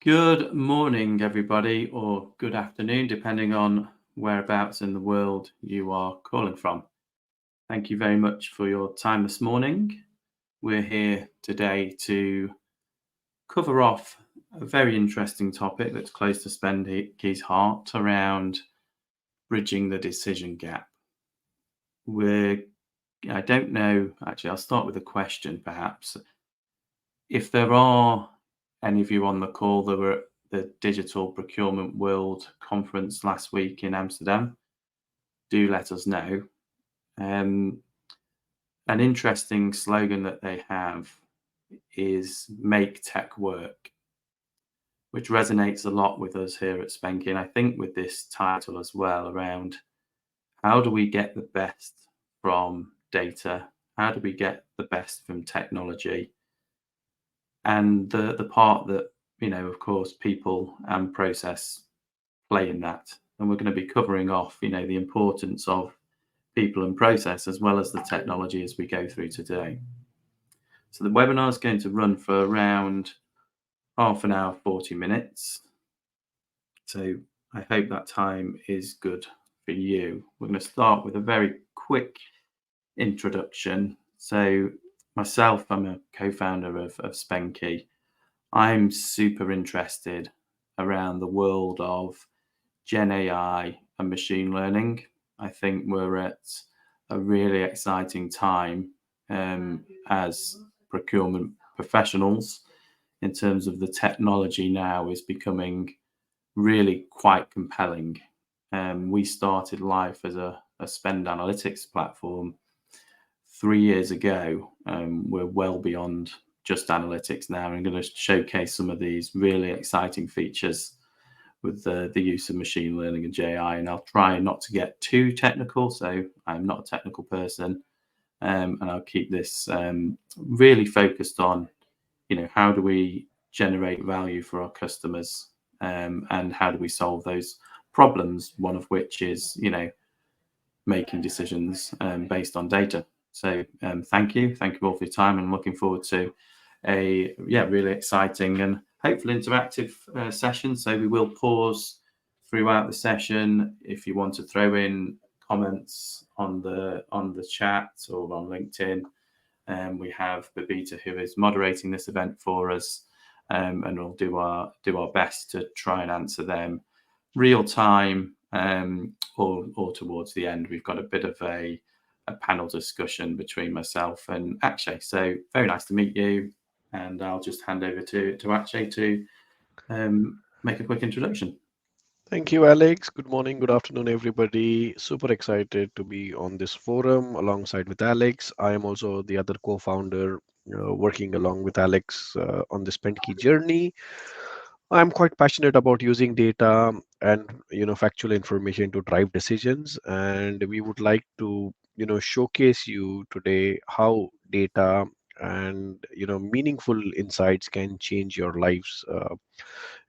Good morning, everybody, or good afternoon, depending on whereabouts in the world you are calling from. Thank you very much for your time this morning. We're here today to cover off a very interesting topic that's close to Spendy's heart around bridging the decision gap. I don't know, actually, I'll start with a question perhaps. If there are any of you on the call that were at the Digital Procurement World Conference last week in Amsterdam, do let us know. An interesting slogan that they have is "Make Tech Work," which resonates a lot with us here at Spenky, and I think with this title as well, around how do we get the best from data? How do we get the best from technology? And the part that, of course, people and process play in that. And we're going to be covering off, the importance of people and process as well as the technology as we go through today. So the webinar is going to run for around half an hour, 40 minutes. So I hope that time is good for you. We're going to start with a very quick introduction. So myself, I'm a co-founder of Spenky. I'm super interested around the world of Gen AI and machine learning. I think we're at a really exciting time as procurement professionals in terms of the technology now is becoming really quite compelling. We started life as a spend analytics platform 3 years ago. We're well beyond just analytics now. I'm going to showcase some of these really exciting features with the use of machine learning and GI, and I'll try not to get too technical. So I'm not a technical person, and I'll keep this really focused on, how do we generate value for our customers, and how do we solve those problems? One of which is, making decisions based on data. So thank you all for your time, and I'm looking forward to a really exciting and hopefully interactive session. So we will pause throughout the session if you want to throw in comments on the chat or on LinkedIn. We have Babita, who is moderating this event for us, and we'll do our best to try and answer them real time, or towards the end. We've got a bit of a panel discussion between myself and Akshay. So very nice to meet you, and I'll just hand over to Akshay to make a quick introduction. Thank you, Alex. Good morning, good afternoon, everybody. Super excited to be on this forum alongside with Alex. I am also the other co-founder working along with Alex on this Pentkey journey. I'm quite passionate about using data and factual information to drive decisions, and we would like to showcase you today how data and meaningful insights can change your lives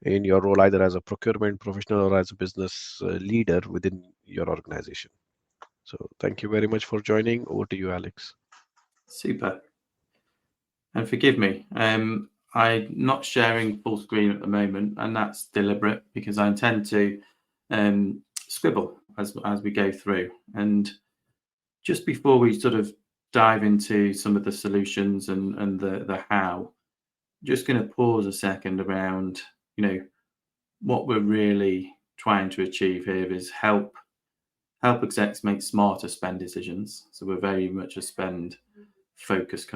in your role, either as a procurement professional or as a business leader within your organization. So thank you very much for joining. Over to you, Alex. Super. And forgive me, I'm not sharing full screen at the moment, and that's deliberate because I intend to scribble as we go through. And just before we sort of dive into some of the solutions and the how, just going to pause a second around, what we're really trying to achieve here is help execs make smarter spend decisions. So we're very much a spend focused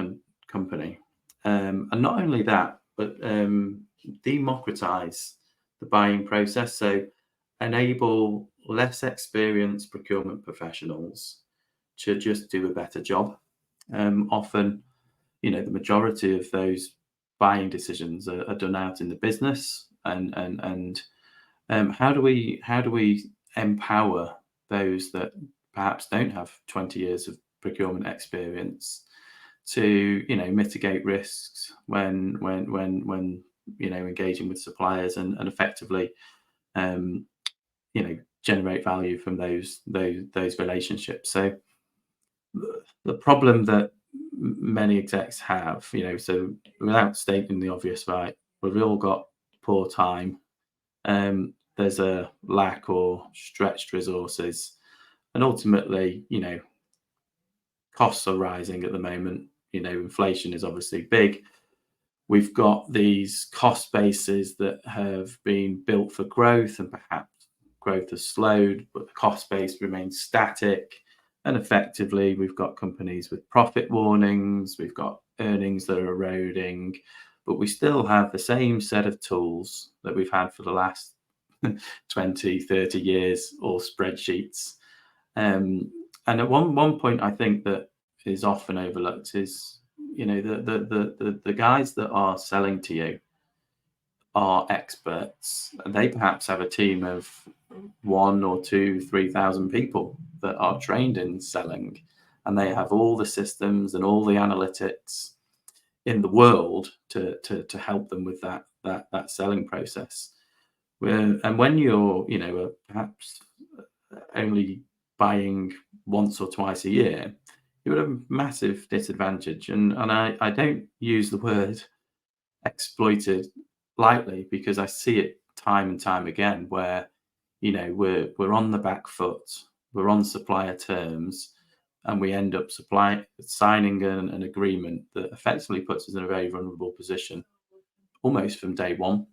company. And not only that, but democratize the buying process. So enable less experienced procurement professionals to just do a better job. Often, the majority of those buying decisions are done out in the business, and how do we empower those that perhaps don't have 20 years of procurement experience to mitigate risks when engaging with suppliers, and effectively generate value from those relationships. So the problem that many execs have, so without stating the obvious, right, we've all got poor time. There's a lack or stretched resources, and ultimately, costs are rising at the moment. Inflation is obviously big. We've got these cost bases that have been built for growth, and perhaps growth has slowed, but the cost base remains static. And effectively, we've got companies with profit warnings, we've got earnings that are eroding, but we still have the same set of tools that we've had for the last 20, 30 years, or spreadsheets. And at one point, I think that is often overlooked is, the guys that are selling to you are experts. They perhaps have a team of 1 or 2, 3,000 people that are trained in selling, and they have all the systems and all the analytics in the world to help them with that selling process. And when you're, perhaps only buying once or twice a year, you're at a massive disadvantage. And I don't use the word exploited lightly, because I see it time and time again where, we're on the back foot, we're on supplier terms, and we end up signing an agreement that effectively puts us in a very vulnerable position almost from day one.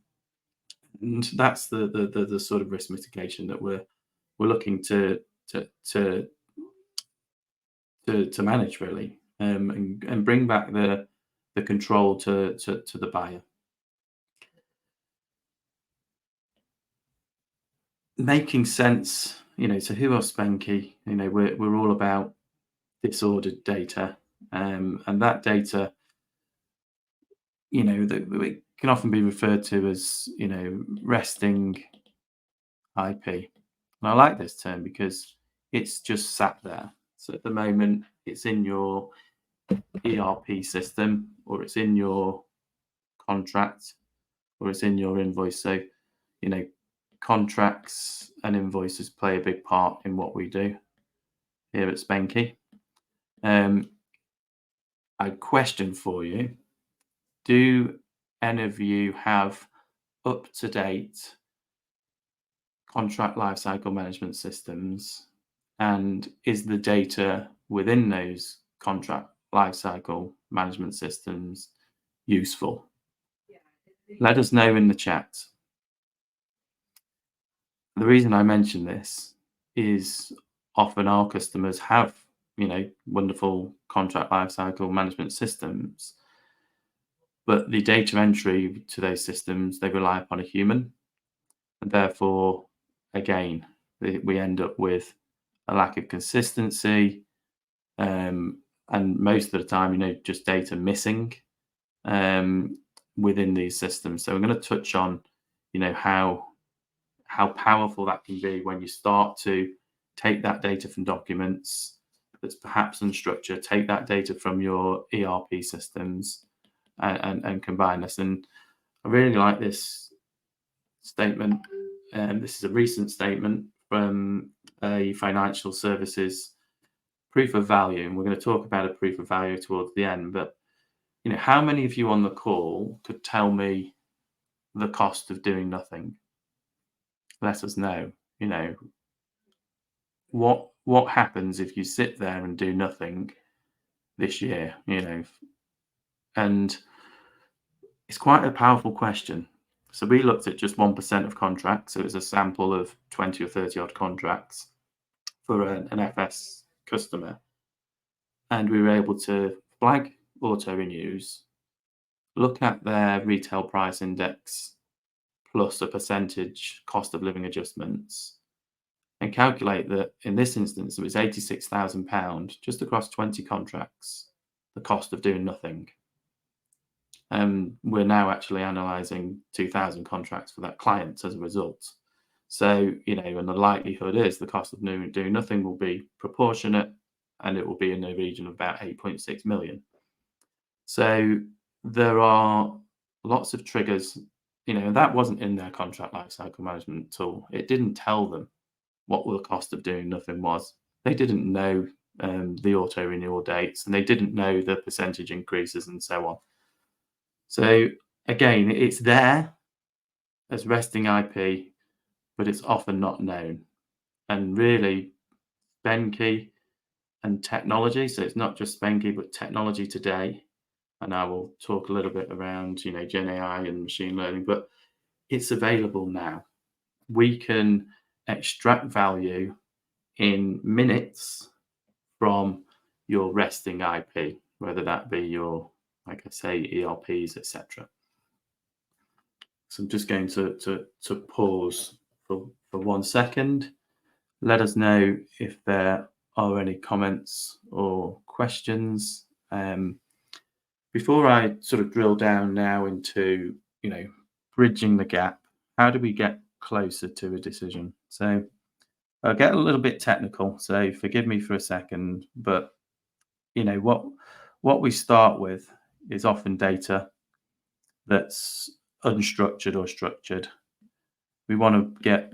And that's the sort of risk mitigation that we're looking to to manage, really, and bring back the control to the buyer. Making sense, so who are Spenky? We're all about disordered data, and that data, it can often be referred to as, resting IP. And I like this term because it's just sat there. So at the moment, it's in your ERP system, or it's in your contract, or it's in your invoice. So, contracts and invoices play a big part in what we do here at Spenky. A question for you: do any of you have up-to-date contract lifecycle management systems, and is the data within those contract lifecycle management systems useful? Let us know in the chat. The reason I mention this is often our customers have, wonderful contract lifecycle management systems, but the data entry to those systems, they rely upon a human, and therefore, again, we end up with a lack of consistency, and most of the time, just data missing within these systems. So we're going to touch on, how powerful that can be when you start to take that data from documents that's perhaps unstructured, take that data from your ERP systems, and combine this. And I really like this statement. This is a recent statement from a financial services proof of value, and we're going to talk about a proof of value towards the end. But how many of you on the call could tell me the cost of doing nothing? Let us know. What happens if you sit there and do nothing this year? And it's quite a powerful question. So we looked at just 1% of contracts. So it was a sample of 20 or 30 odd contracts for an FS customer. And we were able to flag auto renews, look at their retail price index plus a percentage cost of living adjustments, and calculate that in this instance it was £86,000 just across 20 contracts, the cost of doing nothing. We're now actually analysing 2,000 contracts for that client as a result. So, and the likelihood is the cost of doing nothing will be proportionate, and it will be in the region of about 8.6 million. So there are lots of triggers, that wasn't in their contract lifecycle management tool. It didn't tell them what the cost of doing nothing was. They didn't know the auto renewal dates, and they didn't know the percentage increases and so on. So again, it's there. as resting IP, but it's often not known. And really, Spenke and technology, so it's not just Spenke, but technology today, and I will talk a little bit around, Gen AI and machine learning, but it's available now. We can extract value in minutes from your resting IP, whether that be your, like I say, ERPs, etc. So I'm just going to pause for 1 second. Let us know if there are any comments or questions. Before I sort of drill down now into, bridging the gap, how do we get closer to a decision? So I'll get a little bit technical, so forgive me for a second, but what we start with is often data that's unstructured or structured. We want to get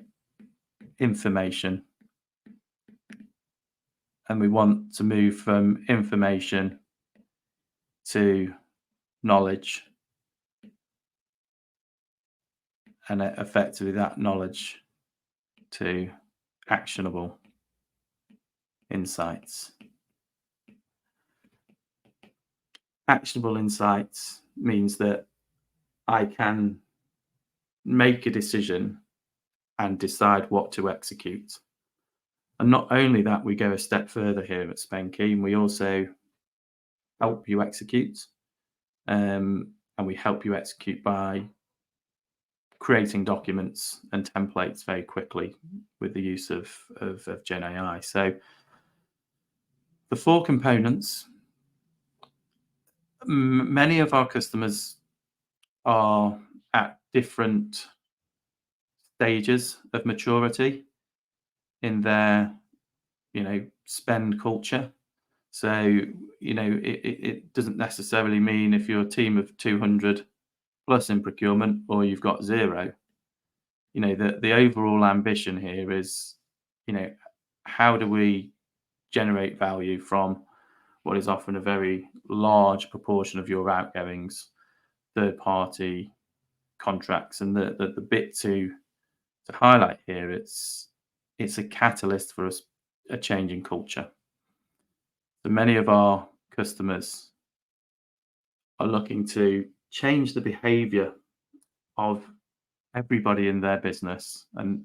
information, and we want to move from information to knowledge, and effectively that knowledge to actionable insights. Actionable insights means that I can make a decision and decide what to execute. And not only that, we go a step further here at Spenke, and we also help you execute. And we help you execute by creating documents and templates very quickly with the use of Gen AI. So the 4 components, many of our customers are at different stages of maturity in their, spend culture. So, it doesn't necessarily mean if you're a team of 200 plus in procurement or you've got 0. The overall ambition here is, how do we generate value from what is often a very large proportion of your outgoings, third-party contracts. And the bit to highlight here, it's a catalyst for a changing culture. So many of our customers are looking to change the behavior of everybody in their business and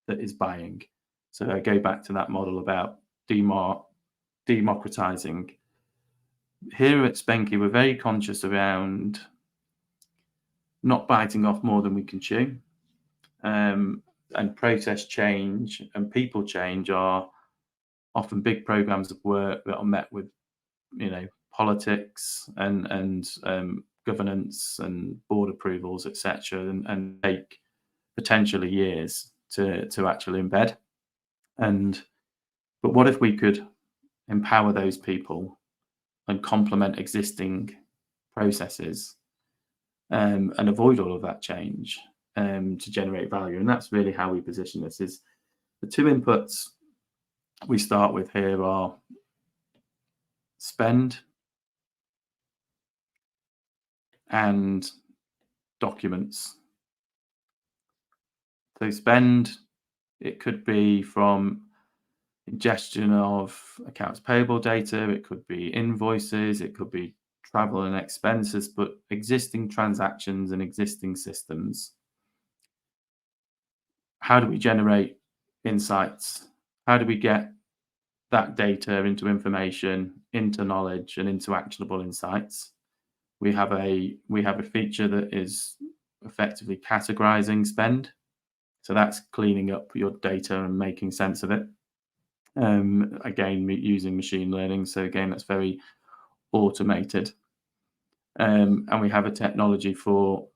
that is buying. So I go back to that model about democratizing. Here at Spenke, we're very conscious around not biting off more than we can chew. And process change and people change are often big programs of work that are met with, politics and governance and board approvals, etc., and take potentially years to actually embed. But what if we could empower those people and complement existing processes and avoid all of that change to generate value? And that's really how we position this. Is the 2 inputs we start with here are spend and documents. So spend, it could be from ingestion of accounts payable data, it could be invoices, it could be travel and expenses, but existing transactions and existing systems. How do we generate insights? How do we get that data into information, into knowledge, and into actionable insights? We have a feature that is effectively categorizing spend. So that's cleaning up your data and making sense of it. Again, using machine learning. So again, that's very automated. And we have a technology for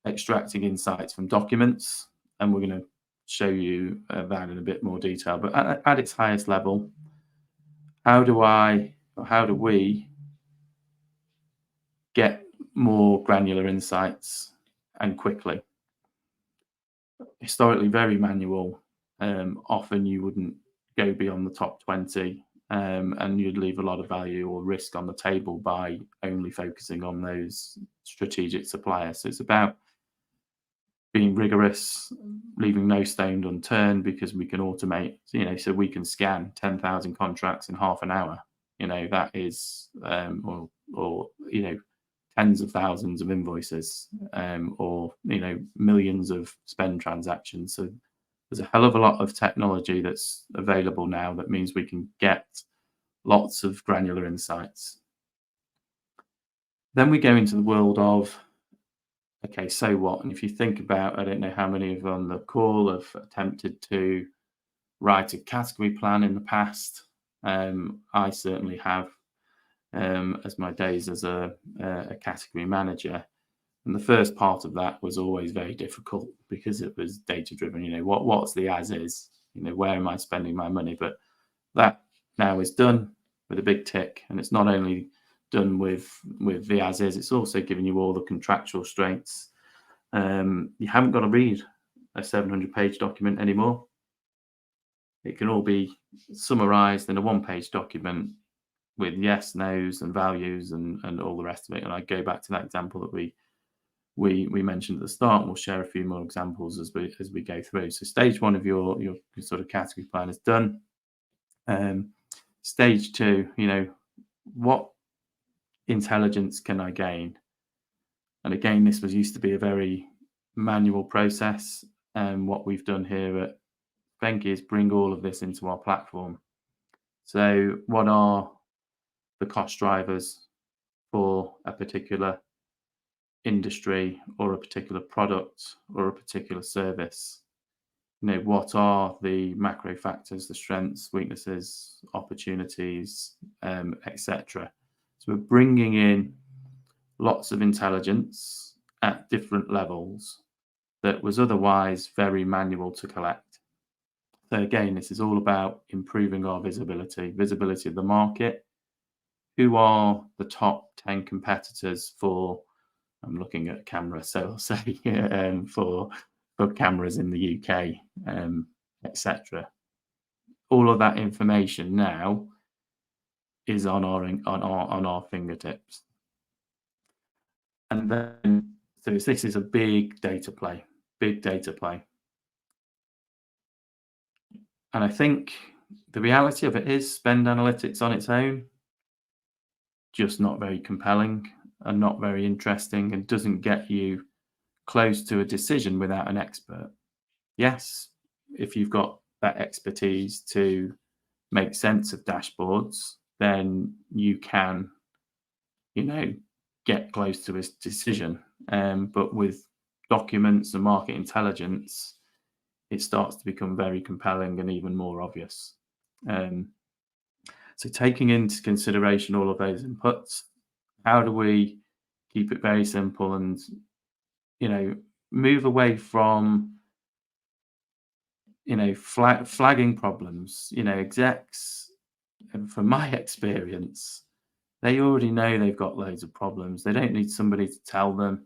extracting insights from documents, and we're going to show you that in a bit more detail. But at its highest level, how do we get more granular insights and quickly? Historically, very manual. Often you wouldn't go beyond the top 20, and you'd leave a lot of value or risk on the table by only focusing on those strategic suppliers. So it's about being rigorous, leaving no stone unturned, because we can automate, so we can scan 10,000 contracts in half an hour. That is, or tens of thousands of invoices, or millions of spend transactions. So there's a hell of a lot of technology that's available now that means we can get lots of granular insights. Then we go into the world of, okay, so what? And if you think about, I don't know how many of you on the call have attempted to write a category plan in the past. I certainly have, as my days as a category manager. And the first part of that was always very difficult because it was data driven. What's the as is? Where am I spending my money? But that now is done with a big tick, and it's not only done with the as is, it's also giving you all the contractual strengths. You haven't got to read a 700-page document anymore. It can all be summarized in a one-page document with yes, no's, and values, and all the rest of it. And I go back to that example that we mentioned at the start, and we'll share a few more examples as we go through. So stage one of your sort of category plan is done. Stage two, what intelligence can I gain? And again, this used to be a very manual process. And what we've done here at Venki is bring all of this into our platform. So what are the cost drivers for a particular industry or a particular product or a particular service? What are the macro factors, the strengths, weaknesses, opportunities, etc. So we're bringing in lots of intelligence at different levels that was otherwise very manual to collect. So again, this is all about improving our visibility of the market. Who are the top 10 competitors for, I'm looking at a camera, so I'll say for cameras in the UK, etc. All of that information now is on our fingertips. And then, so this is a big data play. And I think the reality of it is spend analytics on its own, just not very compelling and not very interesting, and doesn't get you close to a decision without an expert. Yes, if you've got that expertise to make sense of dashboards, then you can, get close to a decision. But with documents and market intelligence, it starts to become very compelling and even more obvious. So taking into consideration all of those inputs, how do we keep it very simple and, move away from, flagging problems? Execs, from my experience, they already know they've got loads of problems. They don't need somebody to tell them.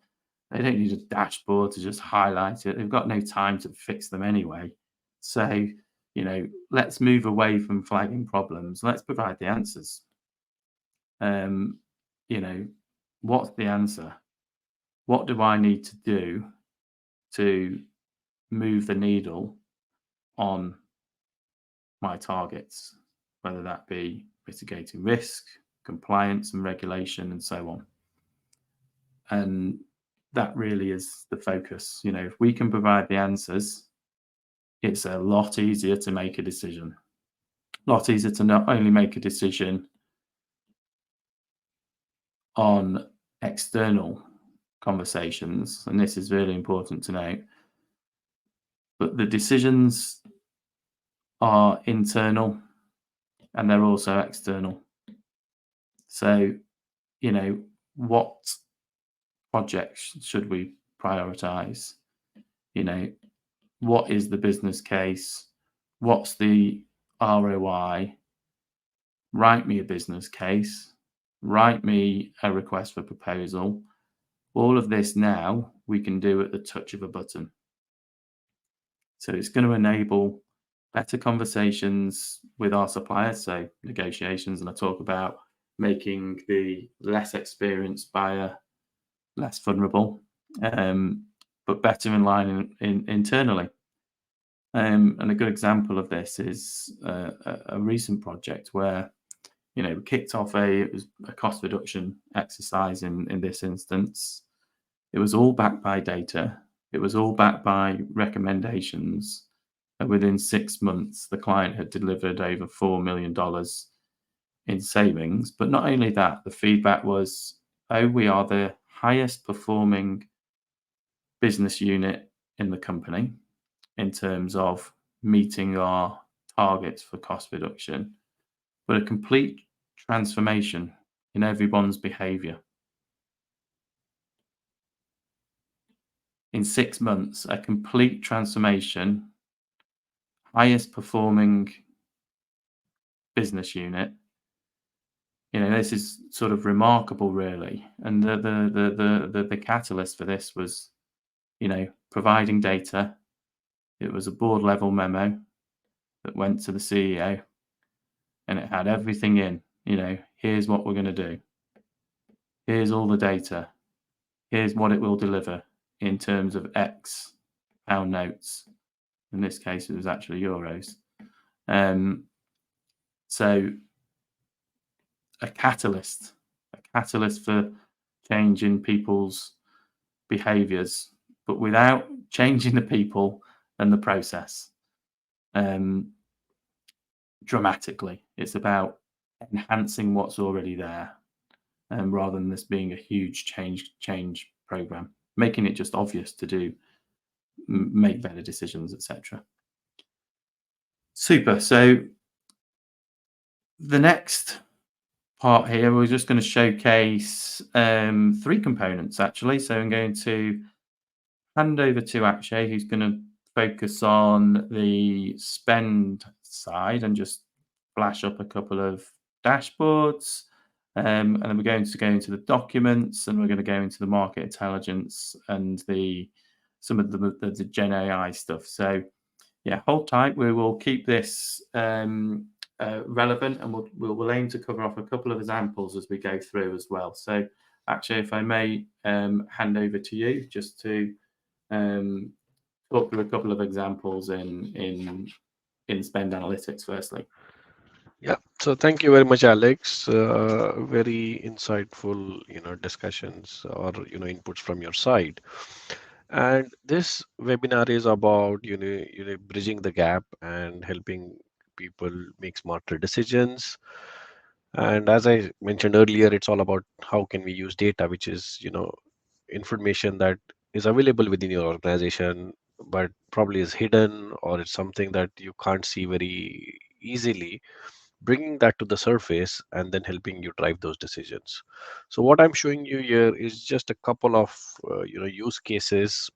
They don't need a dashboard to just highlight it. They've got no time to fix them anyway. So, let's move away from flagging problems. Let's provide the answers. What's the answer? What do I need to do to move the needle on my targets, whether that be mitigating risk, compliance and regulation, and so on? And that really is the focus. If we can provide the answers, it's a lot easier to make a decision. A lot easier to not only make a decision on external conversations, and this is really important to note, but the decisions are internal and they're also external. So, what projects should we prioritize? What is the business case? What's the ROI? Write me a business case. Write me a request for proposal. All of this now we can do at the touch of a button. So it's going to enable better conversations with our suppliers, so negotiations, and I talk about making the less experienced buyer less vulnerable. but better in line internally. And a good example of this is a recent project where we kicked off it was a cost reduction exercise in this instance. It was all backed by data. It was all backed by recommendations. And within 6 months, the client had delivered over $4 million in savings. But not only that, the feedback was, oh, we are the highest performing business unit in the company in terms of meeting our targets for cost reduction, but a complete transformation in everyone's behavior. In 6 months, a complete transformation, highest performing business unit. This is sort of remarkable, really. And the catalyst for this was, providing data. It was a board level memo that went to the CEO, and it had everything in. Here's what we're going to do. Here's all the data. Here's what it will deliver in terms of X pound notes. In this case, it was actually euros. So a catalyst for changing people's behaviors, but without changing the people and the process dramatically. It's about enhancing what's already there, rather than this being a huge change program, making it just obvious to do, make better decisions, etc. Super. So the next part here, we're just going to showcase 3 components actually. So I'm going to hand over to Akshay, who's going to focus on the spend side and just flash up a couple of dashboards. And then we're going to go into the documents, and we're going to go into the market intelligence and some of the Gen AI stuff. So yeah, hold tight. We will keep this relevant, and we'll aim to cover off a couple of examples as we go through as well. So actually, if I may hand over to you just to talk through a couple of examples in spend analytics firstly. Yeah, so thank you very much, Alex. Very insightful, discussions or inputs from your side. And this webinar is about bridging the gap and helping people make smarter decisions. And as I mentioned earlier, it's all about how can we use data, which is information that is available within your organization, but probably is hidden, or it's something that you can't see very easily, bringing that to the surface and then helping you drive those decisions. So what I'm showing you here is just a couple of use cases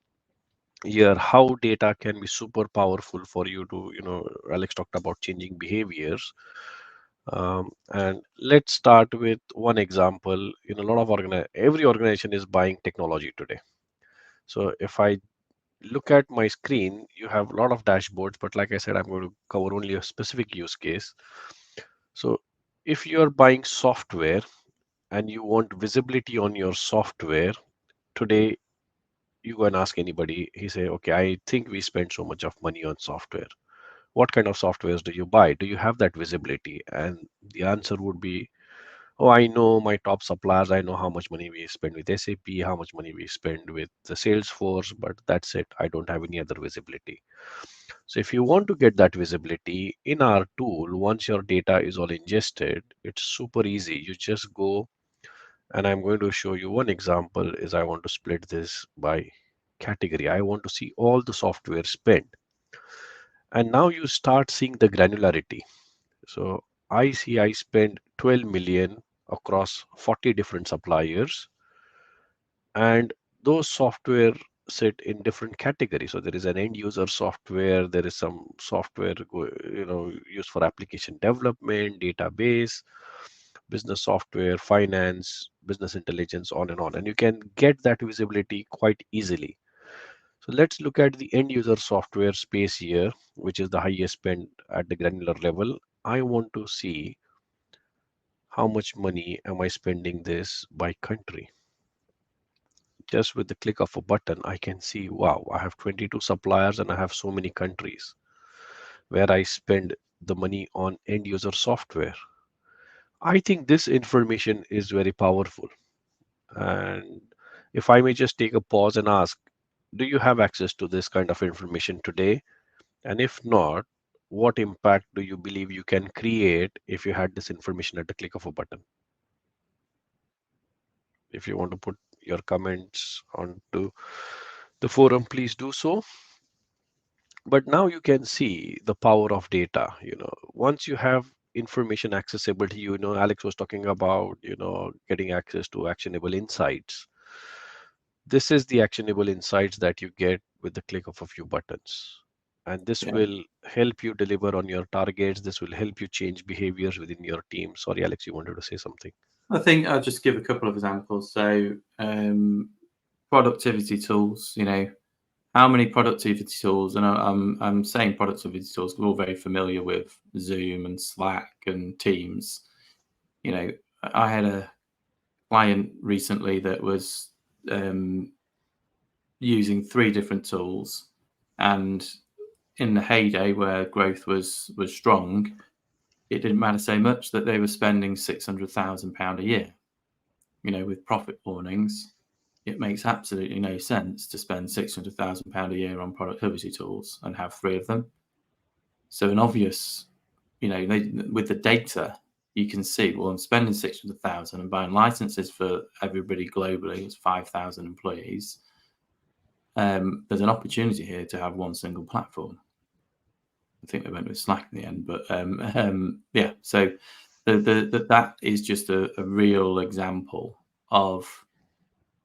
here, how data can be super powerful for you to, Alex talked about changing behaviors. And let's start with one example. A lot of every organization is buying technology today. So if I look at my screen, you have a lot of dashboards, but like I said, I'm going to cover only a specific use case. So if you're buying software and you want visibility on your software, today you go and ask anybody, he say, okay, I think we spend so much of money on software. What kind of softwares do you buy? Do you have that visibility? And the answer would be, oh, I know my top suppliers. I know how much money we spend with SAP, how much money we spend with the Salesforce, but that's it. I don't have any other visibility. So if you want to get that visibility in our tool, once your data is all ingested, it's super easy. You just go, and I'm going to show you one example is I want to split this by category. I want to see all the software spent. And now you start seeing the granularity. So I see I spend 12 million across 40 different suppliers, and those software sit in different categories. So there is an end user software, there is some software used for application development, database, business software, finance, business intelligence, on and on. And you can get that visibility quite easily. So let's look at the end user software space here, which is the highest spend at the granular level. I want to see how much money am I spending this by country. Just with the click of a button, I can see, wow, I have 22 suppliers and I have so many countries where I spend the money on end user software. I think this information is very powerful. And if I may just take a pause and ask, do you have access to this kind of information today? And if not, what impact do you believe you can create if you had this information at the click of a button? If you want to put your comments onto the forum, please do so. But now you can see the power of data. Once you have information accessible to you, Alex was talking about, getting access to actionable insights. This is the actionable insights that you get with the click of a few buttons. And this Yeah. will help you deliver on your targets. This will help you change behaviors within your team. Sorry, Alex, you wanted to say something. I think I'll just give a couple of examples. So, productivity tools, how many productivity tools, and I'm saying productivity tools, we're all very familiar with Zoom and Slack and Teams. I had a client recently that was using 3 different tools, and in the heyday where growth was strong, it didn't matter so much that they were spending £600,000 a year. With profit warnings, it makes absolutely no sense to spend £600,000 a year on productivity tools and have 3 of them. So an obvious, with the data, you can see, well, I'm spending 600,000 and buying licenses for everybody globally. It's 5,000 employees. There's an opportunity here to have one single platform. I think they went with Slack in the end, but yeah. So that is just a real example of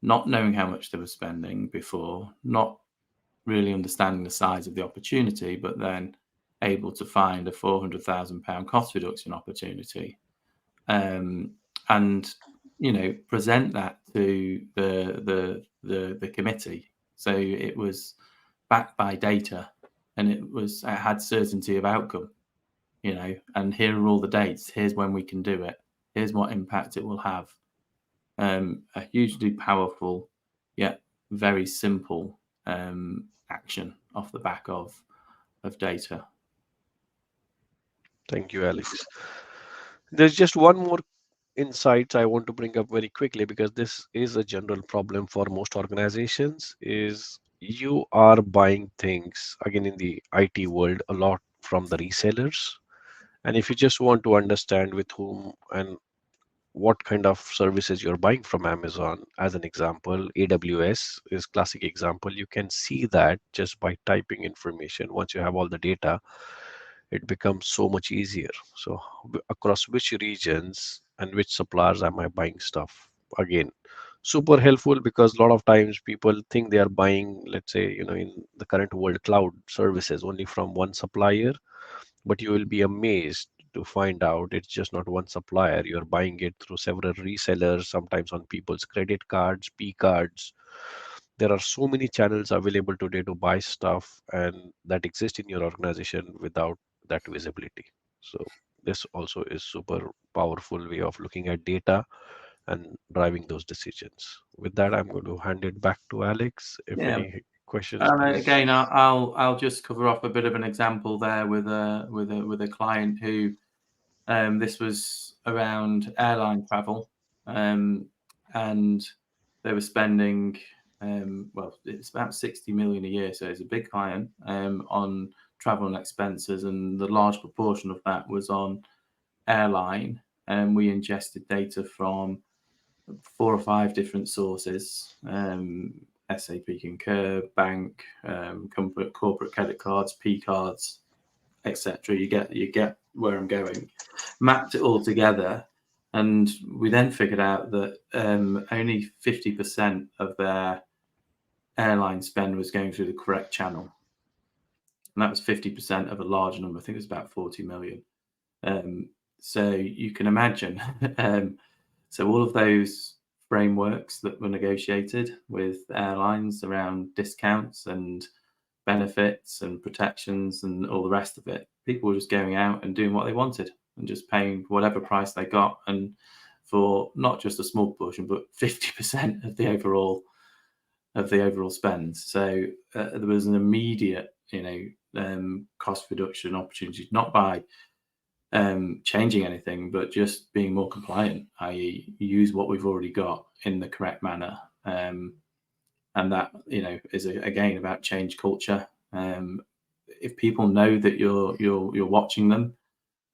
not knowing how much they were spending before, not really understanding the size of the opportunity, but then able to find a £400,000 cost reduction opportunity, and present that to the committee. So it was backed by data, and it had certainty of outcome. And here are all the dates. Here's when we can do it. Here's what impact it will have. A hugely powerful, yet very simple action off the back of data. Thank you, Alex. There's just one more insight I want to bring up very quickly, because this is a general problem for most organizations, is you are buying things, again, in the IT world, a lot from the resellers. And if you just want to understand with whom and what kind of services you're buying from Amazon, as an example, AWS is classic example. You can see that just by typing information. Once you have all the data, it becomes so much easier. So across which regions and which suppliers am I buying stuff? Again, super helpful, because a lot of times people think they are buying, let's say, in the current world, cloud services only from one supplier, but you will be amazed to find out it's just not one supplier. You're buying it through several resellers, sometimes on people's credit cards, P cards. There are so many channels available today to buy stuff, and that exist in your organization without that visibility. So this also is super powerful way of looking at data and driving those decisions. With that, I'm going to hand it back to Alex. If Yeah. any questions, please. Again, I'll just cover off a bit of an example there with a client who this was around airline travel, and they were spending well, it's about 60 million a year, so it's a big client on travel and expenses, and the large proportion of that was on airline. And we ingested data from 4 or 5 different sources: SAP Concur, bank, corporate credit cards, P cards, etc. You get where I'm going. Mapped it all together, and we then figured out that only 50% of their airline spend was going through the correct channel, and that was 50% of a large number. I think it was about 40 million. So you can imagine. So all of those frameworks that were negotiated with airlines around discounts and benefits and protections and all the rest of it, people were just going out and doing what they wanted and just paying whatever price they got, and for not just a small portion, but 50% of the overall of the overall spend. So there was an immediate, cost reduction opportunity, not by changing anything, but just being more compliant, i.e., use what we've already got in the correct manner. And that, is again about change culture. If people know that you're watching them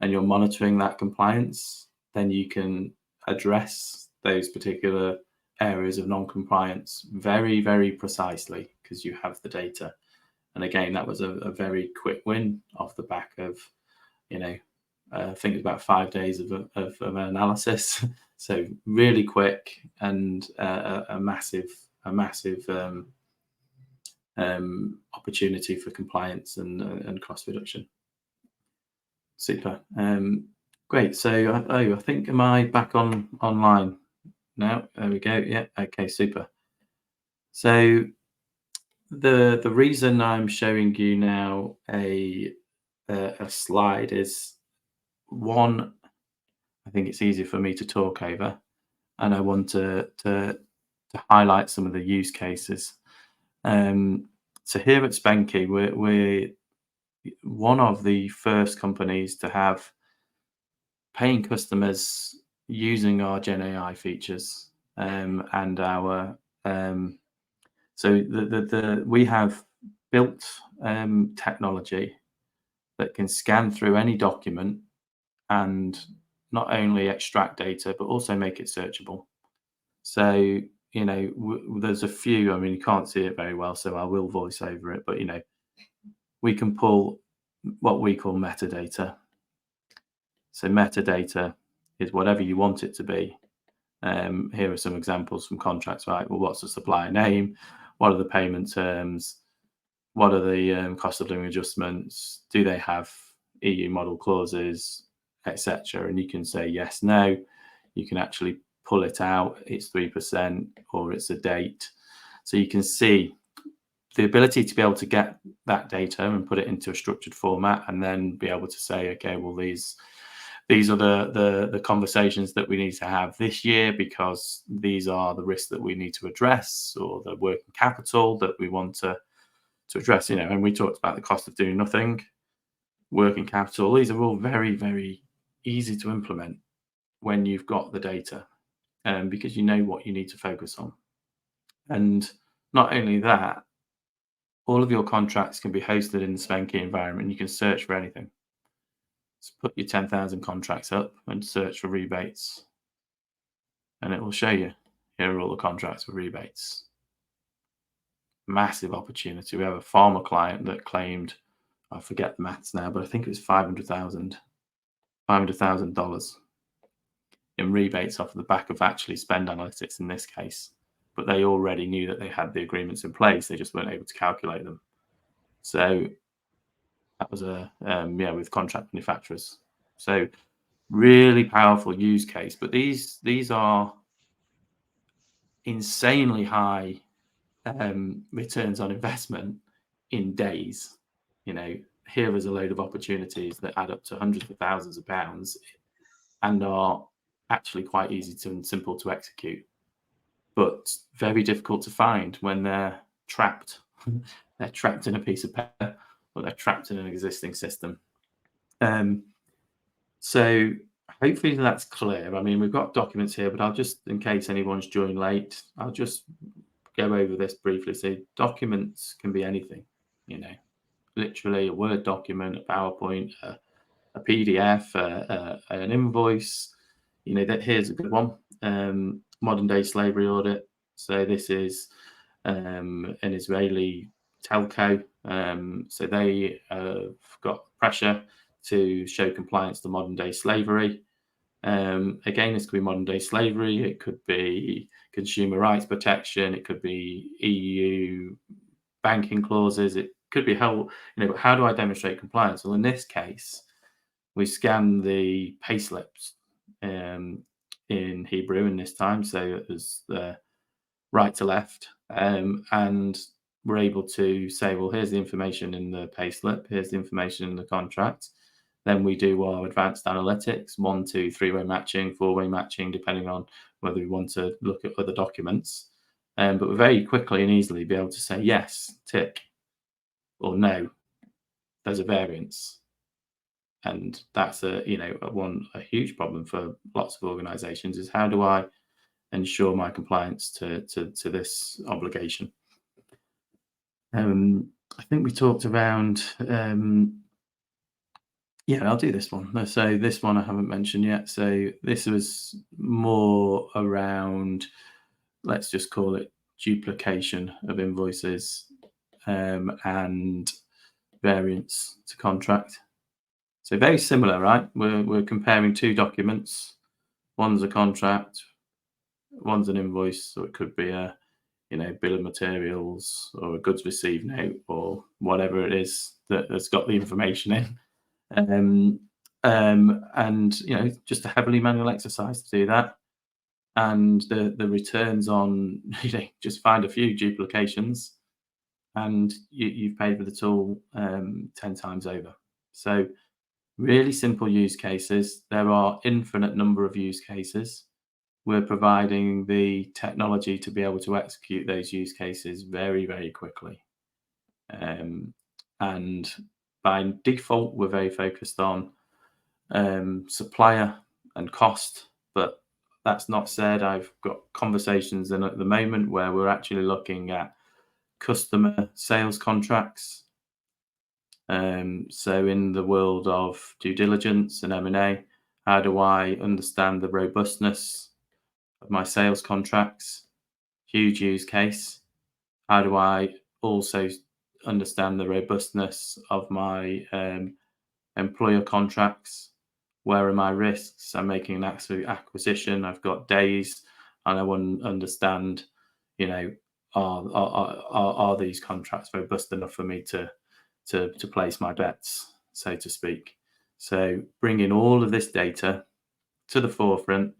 and you're monitoring that compliance, then you can address those particular areas of non-compliance very, very precisely because you have the data. And again, that was a very quick win off the back of, I think it was about 5 days of analysis. So really quick and a massive opportunity for compliance and cost reduction. Super. Great. So, I think, am I back online now? There we go. Yeah. Okay. Super. So the reason I'm showing you now a slide is, one, I think it's easier for me to talk over, and I want to highlight some of the use cases. So here at Spenky, we're one of the first companies to have paying customers using our Gen AI features, and our so we have built technology that can scan through any document and not only extract data but also make it searchable. So there's a few. I mean, you can't see it very well, so I will voice over it. But we can pull what we call metadata. So metadata is whatever you want it to be. Here are some examples from contracts, right? Well, what's the supplier name? What are the payment terms? What are the cost of living adjustments? Do they have EU model clauses, etc.? And you can say yes, no. You can actually pull it out. It's 3% or it's a date. So you can see the ability to be able to get that data and put it into a structured format, and then be able to say, okay, well, these are the conversations that we need to have this year because these are the risks that we need to address, or the working capital that we want to address. And we talked about the cost of doing nothing, working capital. These are all very, very easy to implement when you've got the data, because you know what you need to focus on. And not only that, all of your contracts can be hosted in the Spenky environment. You can search for anything. So put your 10,000 contracts up and search for rebates, and it will show you, here are all the contracts with rebates. Massive opportunity. We have a pharma client that claimed, I forget the maths now, but I think it was $500,000 in rebates off the back of actually spend analytics in this case. But they already knew that they had the agreements in place. They just weren't able to calculate them. So that was with contract manufacturers. So really powerful use case. But these are insanely high returns on investment in days. Here is a load of opportunities that add up to hundreds of thousands of pounds and are actually quite easy and simple to execute, but very difficult to find when they're trapped. They're trapped in a piece of paper, or they're trapped in an existing system. So hopefully that's clear. I mean, we've got documents here, but I'll just, in case anyone's joined late, I'll just go over this briefly. So documents can be anything, literally a Word document, a PowerPoint, a PDF, an invoice. That here's a good one. Modern day slavery audit. So this is an Israeli telco. So they have got pressure to show compliance to modern day slavery. Again, this could be modern day slavery. It could be consumer rights protection. It could be EU banking clauses. It could be how do I demonstrate compliance? Well, in this case, we scan the payslips in Hebrew in this time, so it was the right to left, and we're able to say, well, here's the information in the payslip, here's the information in the contract. Then we do our advanced analytics, 1, 2, 3-way matching, 4-way matching, depending on whether we want to look at other documents. but we'll very quickly and easily be able to say yes, tick, or no, there's a variance. And that's a huge problem for lots of organizations is how do I ensure my compliance to this obligation? I think we talked around, yeah, I'll do this one. So this one I haven't mentioned yet. So this was more around, let's just call it duplication of invoices and variance to contract. So very similar, right? We're comparing two documents. One's a contract, one's an invoice, so it could be a bill of materials or a goods received note or whatever it is that's got the information in. And just a heavily manual exercise to do that. And the returns on just find a few duplications, and you've paid for the tool 10 times over. So really simple use cases. There are infinite number of use cases. We're providing the technology to be able to execute those use cases very, very quickly. And by default, we're very focused on supplier and cost, but that's not said. I've got conversations in at the moment where we're actually looking at customer sales contracts. So in the world of due diligence and M&A, how do I understand the robustness of my sales contracts? Huge use case. How do I also understand the robustness of my employer contracts? Where are my risks? I'm making an acquisition. I've got days, and I want to understand, are these contracts robust enough for me to place my bets, so to speak? So bringing all of this data to the forefront,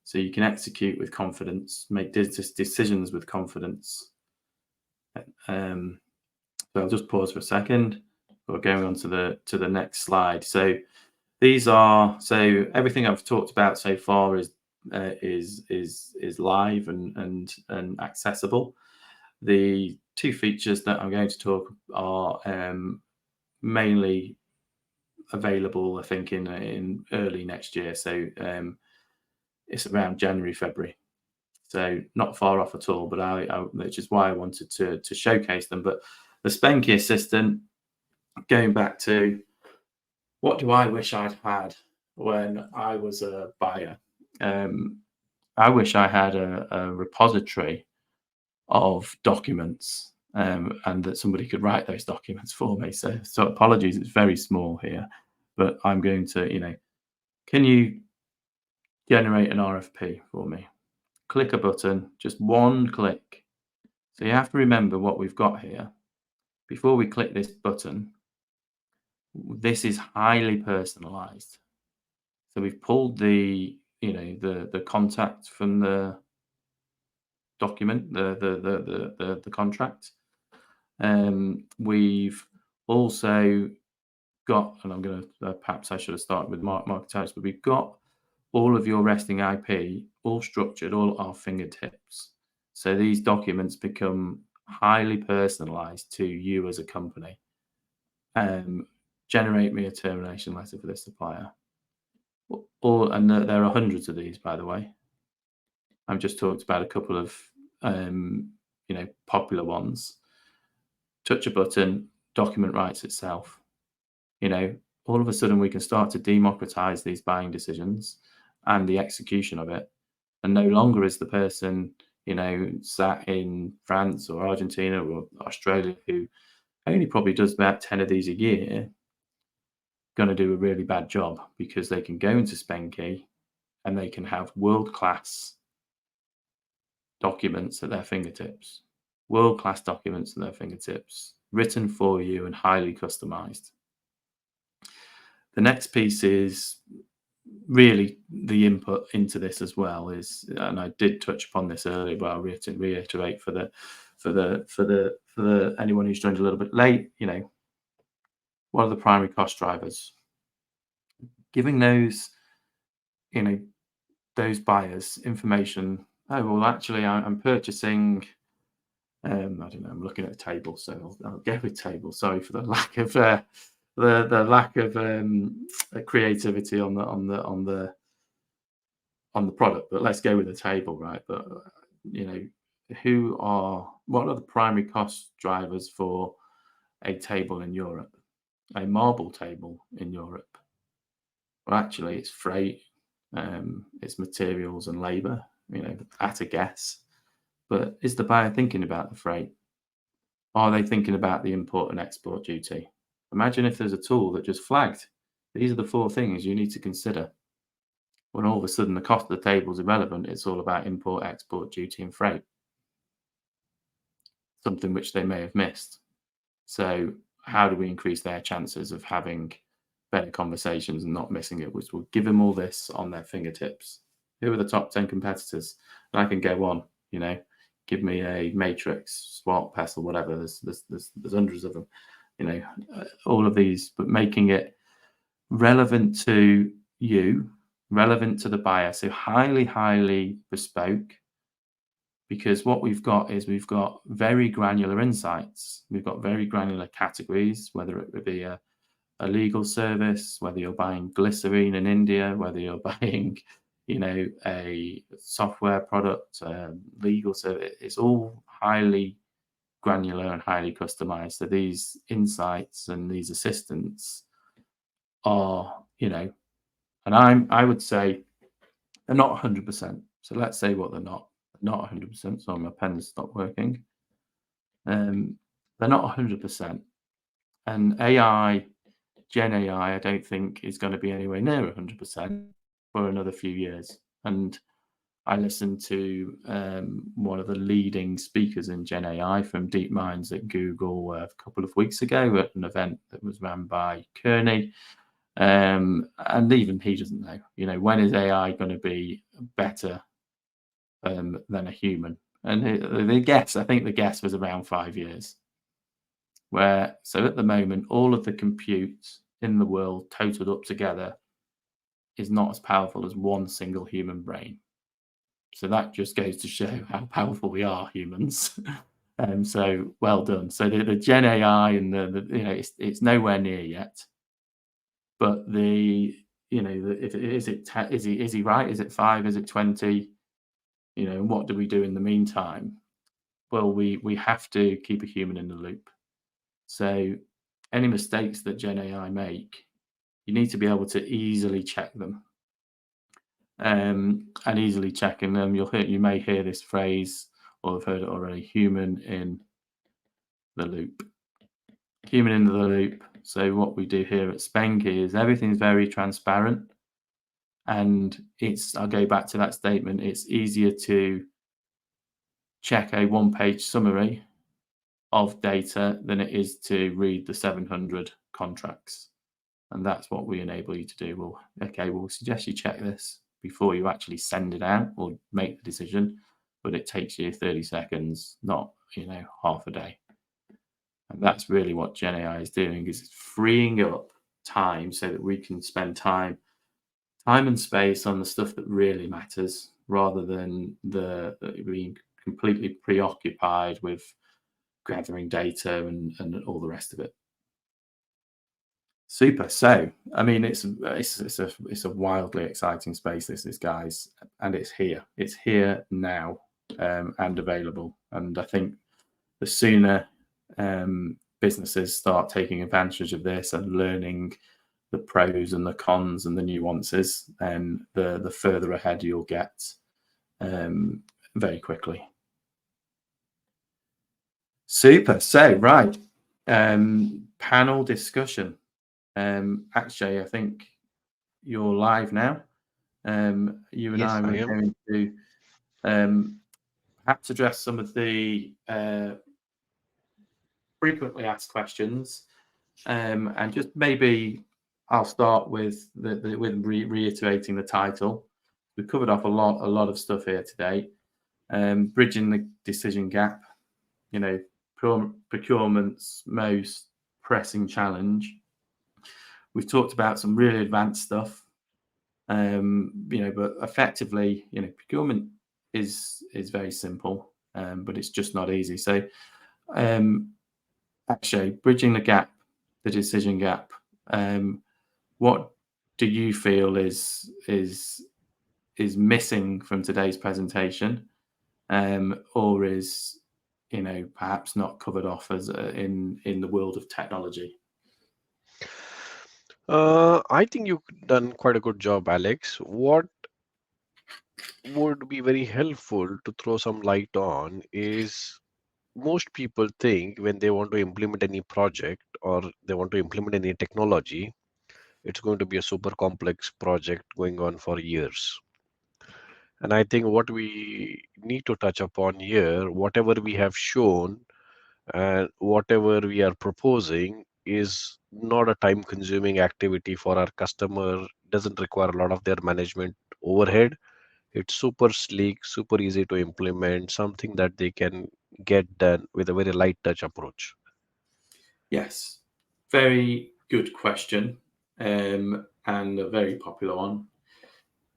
so you can execute with confidence, make decisions with confidence. So I'll just pause for a second. We're going on to the next slide. So everything I've talked about so far is live and accessible. The two features that I'm going to talk are mainly available, I think, in early next year. So it's around January, February. So not far off at all, but which is why I wanted to showcase them. But the Spenky Assistant, going back to what do I wish I'd had when I was a buyer? I wish I had a repository of documents and that somebody could write those documents for me. So apologies, it's very small here, but I'm going to, can you generate an RFP for me? Click a button, just one click. So you have to remember what we've got here. Before we click this button, this is highly personalized. So we've pulled the contact from the document, the contract. We've also got, and I'm going to perhaps I should have started with market types, but we've got all of your resting IP all structured, all at our fingertips. So these documents become highly personalized to you as a company. Generate me a termination letter for this supplier. And there are hundreds of these, by the way. I've just talked about a couple of popular ones. Touch a button, document writes itself. All of a sudden we can start to democratize these buying decisions and the execution of it. And no longer is the person, sat in France or Argentina or Australia who only probably does about 10 of these a year, going to do a really bad job, because they can go into Spenky and they can have world-class documents at their fingertips. World-class documents at their fingertips, written for you and highly customized. The next piece is really the input into this as well is, and I did touch upon this earlier, but I'll reiterate for anyone who's joined a little bit late, what are the primary cost drivers? Giving those, those buyers information. Oh, well, actually, I'm purchasing I don't know. I'm looking at a table, so I'll go with table. Sorry for the lack of the lack of creativity on the product, but let's go with the table, right? But what are the primary cost drivers for a table in Europe, a marble table in Europe? Well, actually, it's freight, it's materials and labor. At a guess. But is the buyer thinking about the freight? Are they thinking about the import and export duty? Imagine if there's a tool that just flagged, these are the 4 things you need to consider. When all of a sudden the cost of the table is irrelevant, it's all about import, export duty and freight. Something which they may have missed. So how do we increase their chances of having better conversations and not missing it? Which will give them all this on their fingertips. Who are the top 10 competitors? And I can go on, give me a matrix, SWOT, PESTLE, whatever. There's hundreds of them, all of these, but making it relevant to you, relevant to the buyer. So highly, highly bespoke, because what we've got very granular insights. We've got very granular categories, whether it would be a legal service, whether you're buying glycerine in India, whether you're buying, a software product, legal service. It's all highly granular and highly customized. So these insights and these assistants are, and I would say they're not 100%. So let's say what they're not. Not 100%. Sorry, my pen's stopped working. They're not 100%. And Gen AI, I don't think is going to be anywhere near 100% for another few years. And I listened to one of the leading speakers in Gen AI from DeepMinds at Google a couple of weeks ago at an event that was run by Kearney. And even he doesn't know, when is AI going to be better than a human? And I think the guess was around 5 years. So at the moment, all of the compute in the world totaled up together is not as powerful as one single human brain. So that just goes to show how powerful we are, humans. So well done. So the Gen AI and it's nowhere near yet. But is he right? Is it 5? Is it 20? What do we do in the meantime? Well, we have to keep a human in the loop. So any mistakes that Gen AI make, you need to be able to easily check them. And easily checking them, you may hear this phrase, or have heard it already: human in the loop. Human in the loop. So what we do here at Spenky is everything's very transparent, and I'll go back to that statement. It's easier to check a 1-page summary of data than it is to read the 700 contracts. And that's what we enable you to do. We'll suggest you check this before you actually send it out or make the decision, but it takes you 30 seconds, not half a day. And that's really what Gen AI is doing, is freeing up time so that we can spend time and space on the stuff that really matters, rather than being completely preoccupied with gathering data and all the rest of it. Super. So, I mean, it's a wildly exciting space, this is, guys, and it's here. It's here now, and available. And I think the sooner businesses start taking advantage of this and learning the pros and the cons and the nuances, then the further ahead you'll get very quickly. Super. So, right, panel discussion. Actually, I think you're live now. You and Yes, I were I am. going to perhaps address some of the frequently asked questions, and just maybe I'll start with reiterating the title. We've covered off a lot of stuff here today. Bridging the decision gap, procurement's most pressing challenge. We've talked about some really advanced stuff, but effectively, procurement is very simple. but it's just not easy. So, um, actually, bridging the gap, the decision gap. What do you feel is missing from today's presentation, or is perhaps not covered off as in the world of technology? I think you've done quite a good job, Alex. What would be very helpful to throw some light on is most people think when they want to implement any project or they want to implement any technology, it's going to be a super complex project going on for years. And I think what we need to touch upon here, whatever we have shown and whatever we are proposing, is not a time consuming activity for our customer, doesn't require a lot of their management overhead. It's super sleek, super easy to implement, something that they can get done with a very light touch approach. Yes, very good question, and a very popular one.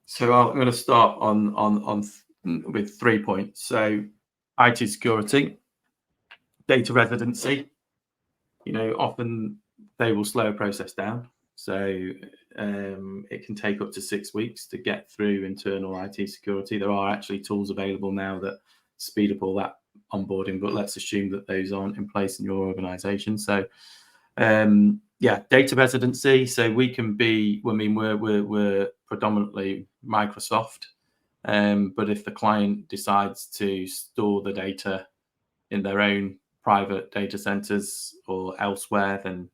So I'm going to start with 3 points. So IT security, data residency. Often they will slow a process down. So it can take up to 6 weeks to get through internal IT security. There are actually tools available now that speed up all that onboarding, but let's assume that those aren't in place in your organization. So data residency. So we can be, we're predominantly Microsoft, but if the client decides to store the data in their own private data centers or elsewhere, then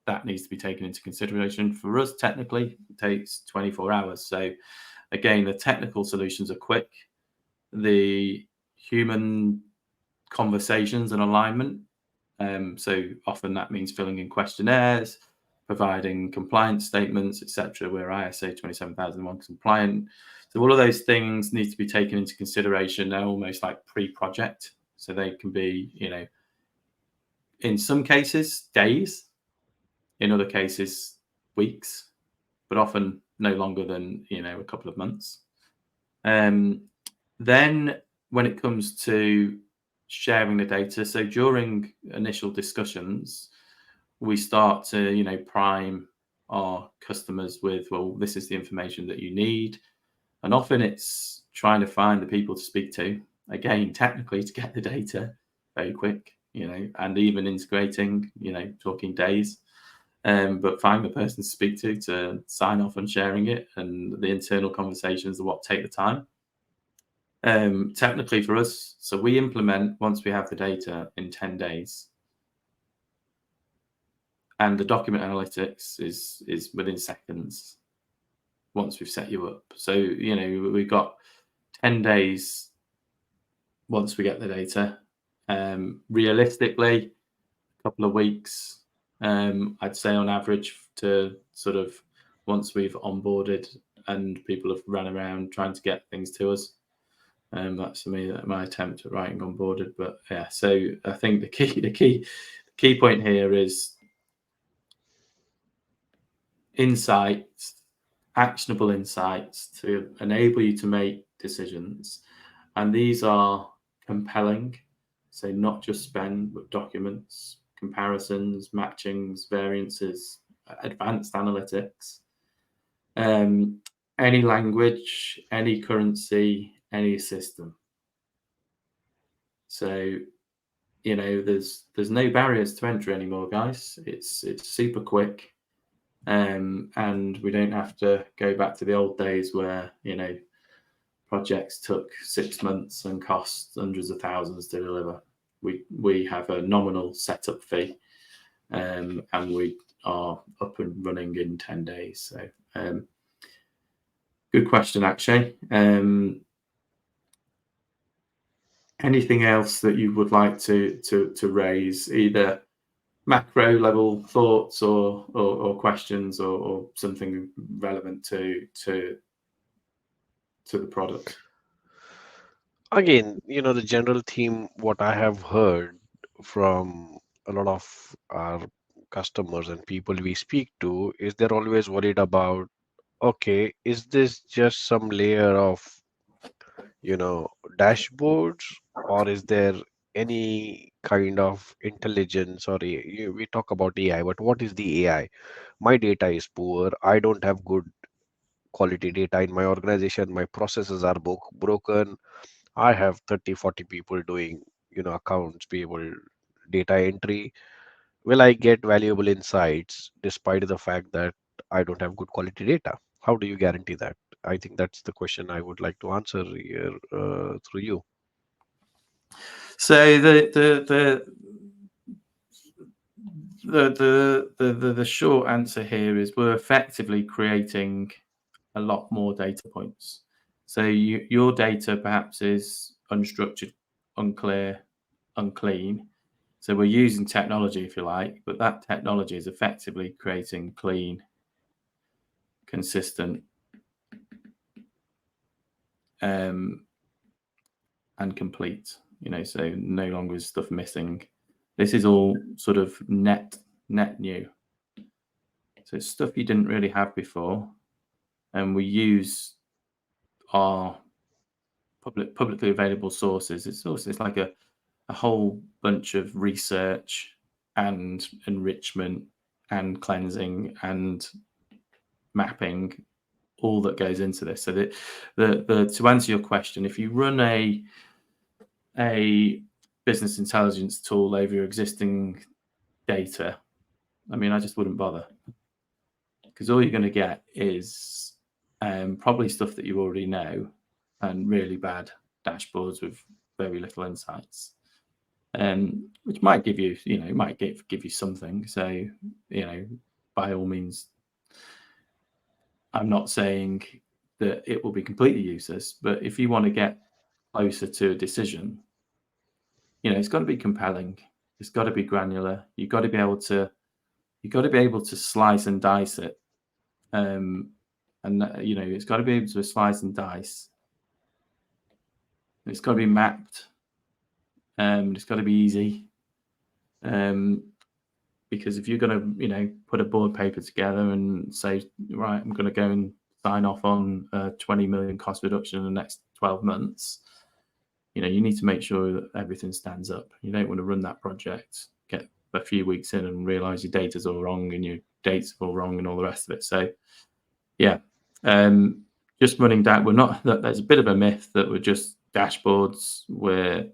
that needs to be taken into consideration. For us, technically, it takes 24 hours. So again, the technical solutions are quick. The human conversations and alignment. So often that means filling in questionnaires, providing compliance statements, etc. We're ISO 27001 compliant. So all of those things need to be taken into consideration. They're almost like pre-project. So they can be, in some cases, days, in other cases, weeks, but often no longer than, a couple of months. Then when it comes to sharing the data, so during initial discussions, we start to, prime our customers with, well, this is the information that you need. And often it's trying to find the people to speak to, again, technically to get the data very quick, and even integrating, talking days. But find the person to speak to sign off on sharing it, and the internal conversations are what take the time. Technically for us, so we implement once we have the data in 10 days. And the document analytics is within seconds once we've set you up. So, we've got 10 days once we get the data. Realistically, a couple of weeks, I'd say on average, to sort of once we've onboarded and people have run around trying to get things to us. That's for me my attempt at writing onboarded. But yeah, so I think the key point here is insights, actionable insights to enable you to make decisions. And these are compelling, so not just spend, but documents, comparisons, matchings, variances, advanced analytics, any language, any currency, any system. So, there's no barriers to entry anymore, guys. It's super quick. And we don't have to go back to the old days where, projects took 6 months and cost hundreds of thousands to deliver. We have a nominal setup fee, and we are up and running in 10 days. So good question, actually. Anything else that you would like to raise, either macro level thoughts or questions or something relevant to the product? Again, the general theme, what I have heard from a lot of our customers and people we speak to, is they're always worried about, okay, is this just some layer of, dashboards, or is there any kind of intelligence, or we talk about AI, but what is the AI? My data is poor. I don't have good quality data in my organization. My processes are broken. I have 30, 40 people doing, accounts payable, data entry. Will I get valuable insights despite the fact that I don't have good quality data? How do you guarantee that? I think that's the question I would like to answer here through you. So the short answer here is we're effectively creating a lot more data points. So your data perhaps is unstructured, unclear, unclean. So we're using technology, if you like, but that technology is effectively creating clean, consistent, and complete. So no longer is stuff missing. This is all sort of net new. So it's stuff you didn't really have before, and we use our publicly available sources. It's like a whole bunch of research and enrichment and cleansing and mapping, all that goes into this. So to answer your question, if you run a business intelligence tool over your existing data, I mean, I just wouldn't bother, because all you're going to get is probably stuff that you already know and really bad dashboards with very little insights, which might give you, it might give you something. So, by all means, I'm not saying that it will be completely useless, but if you want to get closer to a decision, it's got to be compelling. It's got to be granular. You've got to be able to slice and dice it. And it's got to be able to slice and dice. It's got to be mapped. It's got to be easy. Because if you're going to, put a board paper together and say, right, I'm going to go and sign off on 20 million cost reduction in the next 12 months, you need to make sure that everything stands up. You don't want to run that project, get a few weeks in and realize your data's all wrong and your dates are all wrong and all the rest of it. So, yeah, just running down. There's a bit of a myth that we're just dashboards. We're,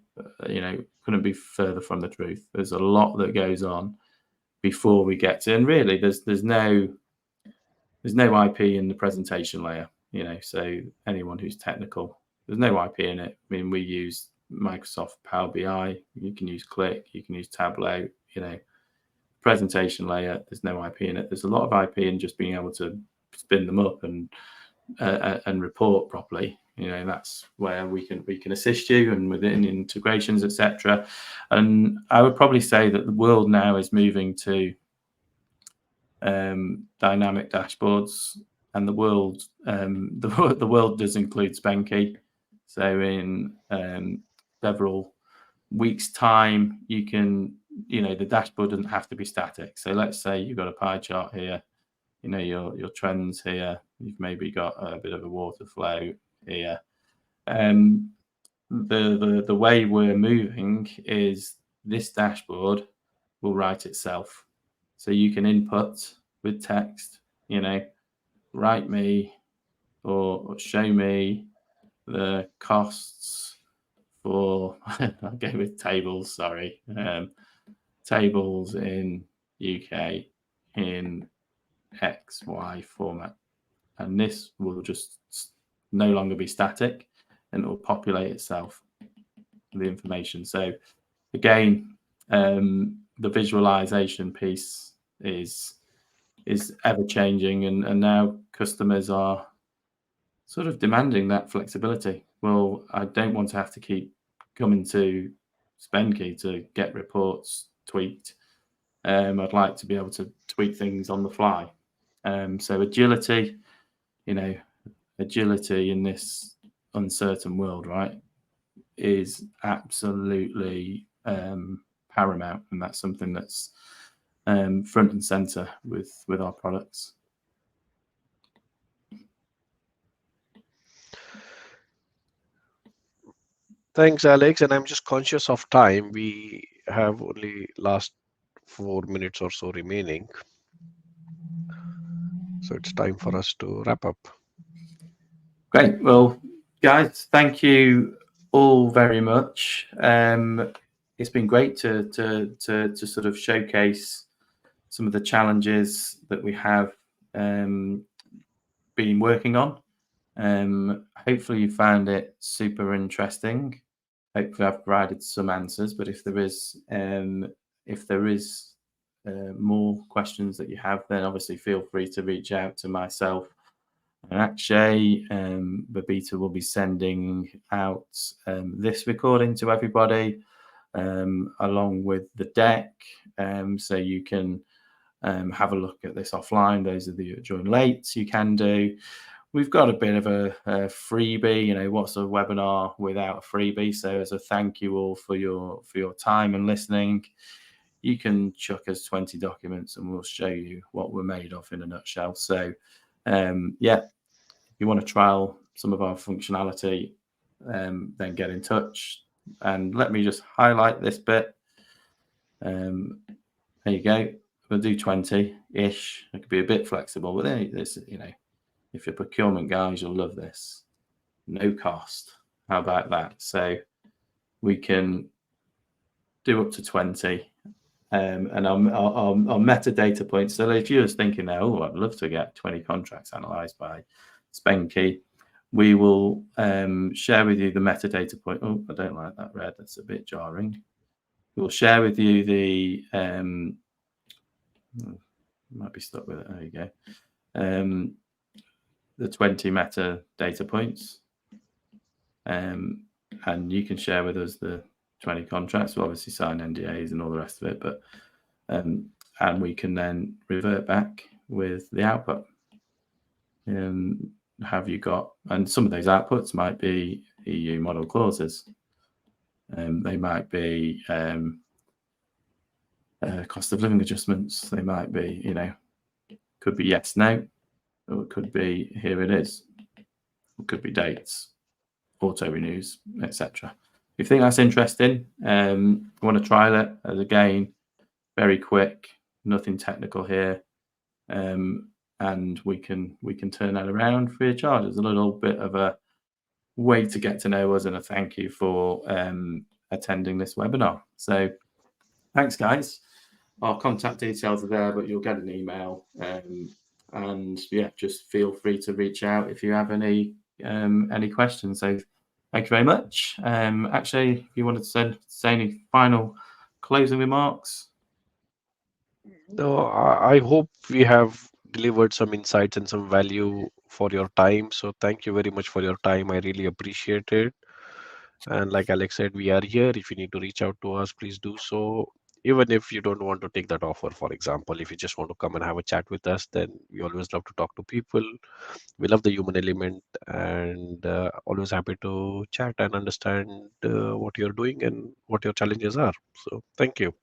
couldn't be further from the truth. There's a lot that goes on before we get to, and really, there's no IP in the presentation layer. So anyone who's technical, there's no IP in it. I mean, we use Microsoft Power BI. You can use Click. You can use Tableau. Presentation layer, there's no IP in it. There's a lot of IP in just being able to spin them up and report properly. That's where we can assist you, and within integrations, etc. And I would probably say that the world now is moving to dynamic dashboards, and the world does include Spanky. So in several weeks' time, you can, the dashboard doesn't have to be static. So let's say you've got a pie chart here, your trends here, you've maybe got a bit of a water flow here. The way we're moving is this dashboard will write itself. So you can input with text, write me or show me the costs for, I'll go with tables, sorry, tables in UK in XY format. And this will just no longer be static, and it will populate itself with the information. So again, the visualization piece is ever changing, and now customers are sort of demanding that flexibility. Well, I don't want to have to keep coming to SpendKey to get reports tweaked. I'd like to be able to tweak things on the fly. So agility in this uncertain world, right, is absolutely paramount, and that's something that's front and center with our products. Thanks, Alex. And I'm just conscious of time. We have only last 4 minutes or so remaining. So it's time for us to wrap up. Great. Well, guys, thank you all very much. It's been great to sort of showcase some of the challenges that we have been working on. Hopefully, you found it super interesting. Hopefully, I've provided some answers. But if there is more questions that you have, then obviously feel free to reach out to myself and Akshay. Babita will be sending out this recording to everybody along with the deck, so you can have a look at this offline. Those of you that join late, you can do. We've got a bit of a freebie. You know, what's a webinar without a freebie? So as a thank you all for your time and listening, you can chuck us 20 documents and we'll show you what we're made of in a nutshell. So yeah, if you want to trial some of our functionality, then get in touch. And let me just highlight this bit. There you go. We'll do 20-ish. It could be a bit flexible, but then this, you know, if you're procurement guys, you'll love this. No cost. How about that? So we can do up to 20. And our metadata points. So if you're just thinking now, oh, I'd love to get 20 contracts analyzed by Spenky, we will share with you the metadata point. Oh, I don't like that red. That's a bit jarring. We'll share with you the might be stuck with it. There you go. The 20 metadata points, and you can share with us the 20 contracts. We'll obviously sign NDAs and all the rest of it, but and we can then revert back with the output. Have you got? And some of those outputs might be EU model clauses. They might be cost of living adjustments. They might be, you know, could be yes, no, or it could be here it is. It could be dates, auto renews, etc. If you think that's interesting, you want to trial it, as again, very quick, nothing technical here, and we can turn that around free of charge. There's a little bit of a way to get to know us and a thank you for attending this webinar. So thanks, guys. Our contact details are there, but you'll get an email. And yeah, just feel free to reach out if you have any questions. So thank you very much. Actually, if you wanted to say any final closing remarks. No, I hope we have delivered some insights and some value for your time. So thank you very much for your time. I really appreciate it. And like Alex said, we are here. If you need to reach out to us, please do so. Even if you don't want to take that offer, for example, if you just want to come and have a chat with us, then we always love to talk to people. We love the human element and always happy to chat and understand what you're doing and what your challenges are. So thank you.